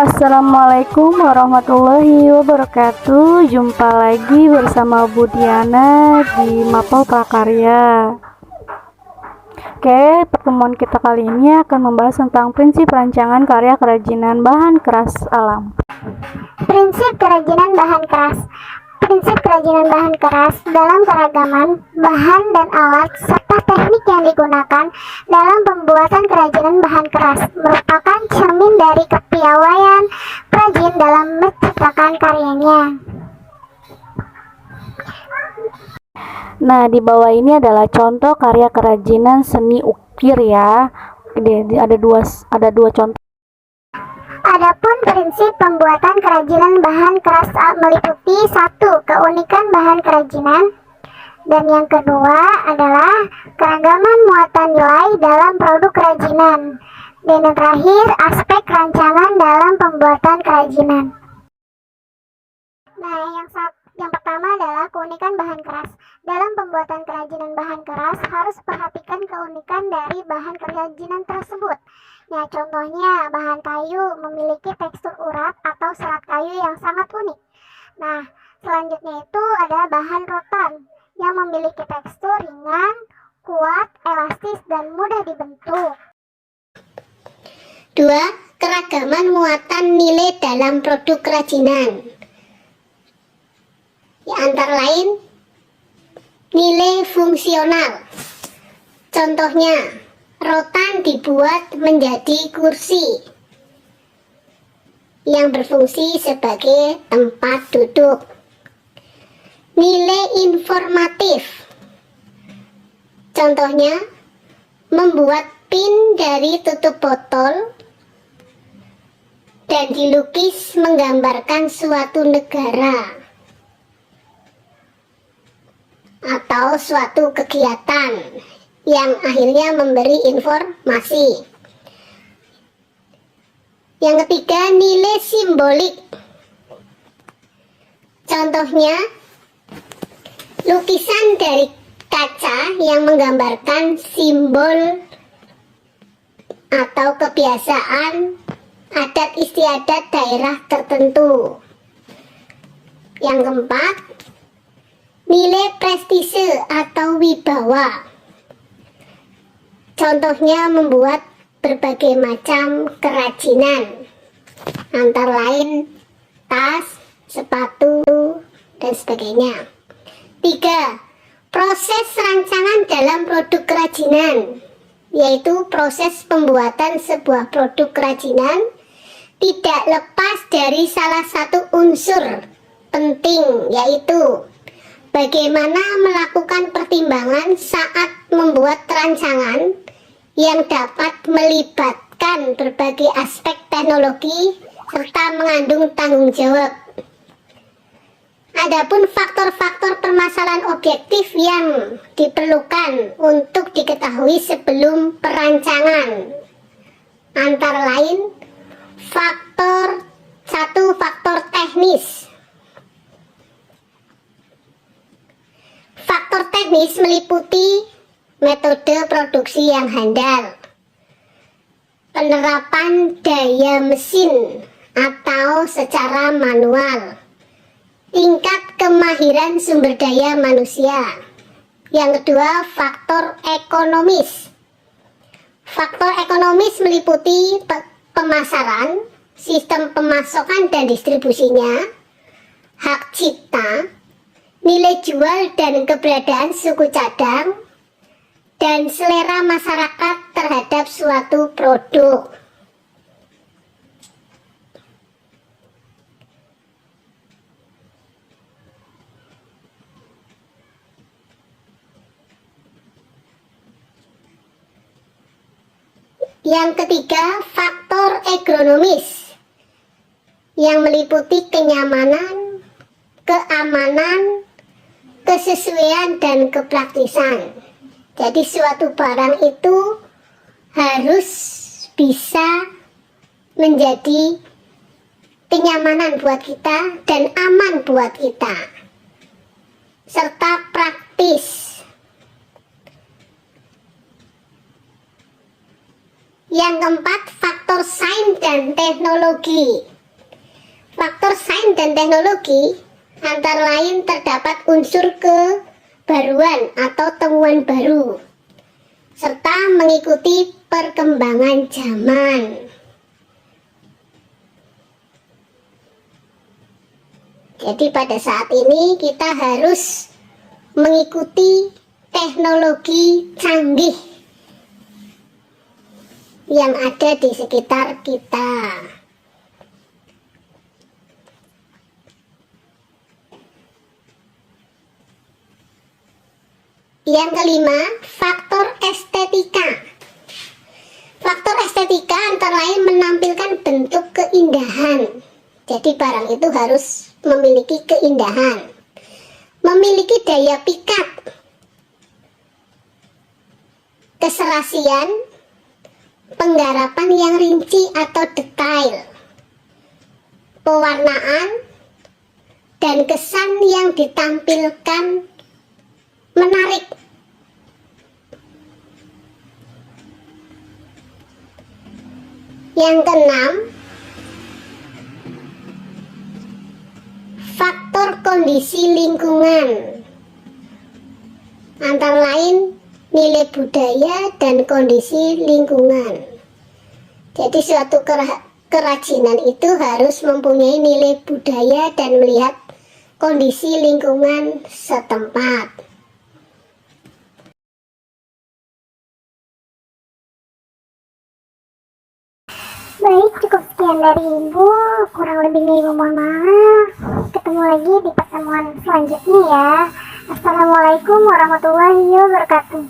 Assalamualaikum warahmatullahi wabarakatuh. Jumpa lagi bersama Bu Diana di Mapel Prakarya. Oke, pertemuan kita kali ini akan membahas tentang prinsip rancangan karya kerajinan bahan keras alam. Prinsip kerajinan bahan keras. Prinsip kerajinan bahan keras dalam keragaman bahan dan alat serta teknik yang digunakan dalam pembuatan kerajinan bahan keras merupakan cermin dari kepiawaian perajin dalam menciptakan karyanya. Nah, di bawah ini adalah contoh karya kerajinan seni ukir ya. Ada dua contoh. Adapun prinsip pembuatan kerajinan bahan keras meliputi satu, keunikan bahan kerajinan, dan yang kedua adalah keragaman muatan nilai dalam produk kerajinan, dan yang terakhir aspek rancangan dalam pembuatan kerajinan. Nah, yang pertama adalah keunikan bahan keras. Dalam pembuatan kerajinan bahan keras harus perhatikan keunikan dari bahan kerajinan tersebut. Ya, contohnya bahan kayu memiliki tekstur urat atau serat kayu yang sangat unik. Nah, selanjutnya itu ada bahan rotan yang memiliki tekstur ringan, kuat, elastis, dan mudah dibentuk. 2. Keragaman muatan nilai dalam produk kerajinan. Ya, antara lain nilai fungsional. Contohnya, rotan dibuat menjadi kursi yang berfungsi sebagai tempat duduk. Nilai informatif. Contohnya, membuat pin dari tutup botol dan dilukis menggambarkan suatu negara atau suatu kegiatan yang akhirnya memberi informasi. Yang ketiga, nilai simbolik. Contohnya, lukisan dari kaca yang menggambarkan simbol atau kebiasaan adat istiadat daerah tertentu. Yang keempat, nilai prestise atau wibawa. Contohnya membuat berbagai macam kerajinan, antara lain tas, sepatu, dan sebagainya. 3. Proses rancangan dalam produk kerajinan, yaitu proses pembuatan sebuah produk kerajinan tidak lepas dari salah satu unsur penting, yaitu bagaimana melakukan pertimbangan saat membuat rancangan yang dapat melibatkan berbagai aspek teknologi serta mengandung tanggung jawab. Adapun faktor-faktor permasalahan objektif yang diperlukan untuk diketahui sebelum perancangan, antara lain faktor teknis. Faktor teknis meliputi metode produksi yang handal, penerapan daya mesin atau secara manual, tingkat kemahiran sumber daya manusia. Yang kedua, faktor ekonomis. Faktor ekonomis meliputi pemasaran, sistem pemasokan dan distribusinya, hak cipta, nilai jual dan keberadaan suku cadang, dan selera masyarakat terhadap suatu produk. Yang ketiga, faktor agronomis yang meliputi kenyamanan, keamanan, kesesuaian, dan kepraktisan. Jadi suatu barang itu harus bisa menjadi kenyamanan buat kita dan aman buat kita, serta praktis. Yang keempat, faktor sains dan teknologi. Faktor sains dan teknologi antara lain terdapat unsur kebaruan atau temuan baru, serta mengikuti perkembangan zaman. Jadi pada saat ini kita harus mengikuti teknologi canggih yang ada di sekitar kita. Yang kelima, faktor estetika. Faktor estetika antara lain menampilkan bentuk keindahan. Jadi barang itu harus memiliki keindahan, memiliki daya pikat, keserasian, penggarapan yang rinci atau detail, pewarnaan, dan kesan yang ditampilkan menarik. Yang keenam, faktor kondisi lingkungan, antara lain nilai budaya dan kondisi lingkungan. Jadi suatu kerajinan itu harus mempunyai nilai budaya dan melihat kondisi lingkungan setempat. Baik, cukup sekian dari Ibu. Kurang lebihnya Ibu mohon maaf. Ketemu lagi di pertemuan selanjutnya ya. Assalamualaikum warahmatullahi wabarakatuh.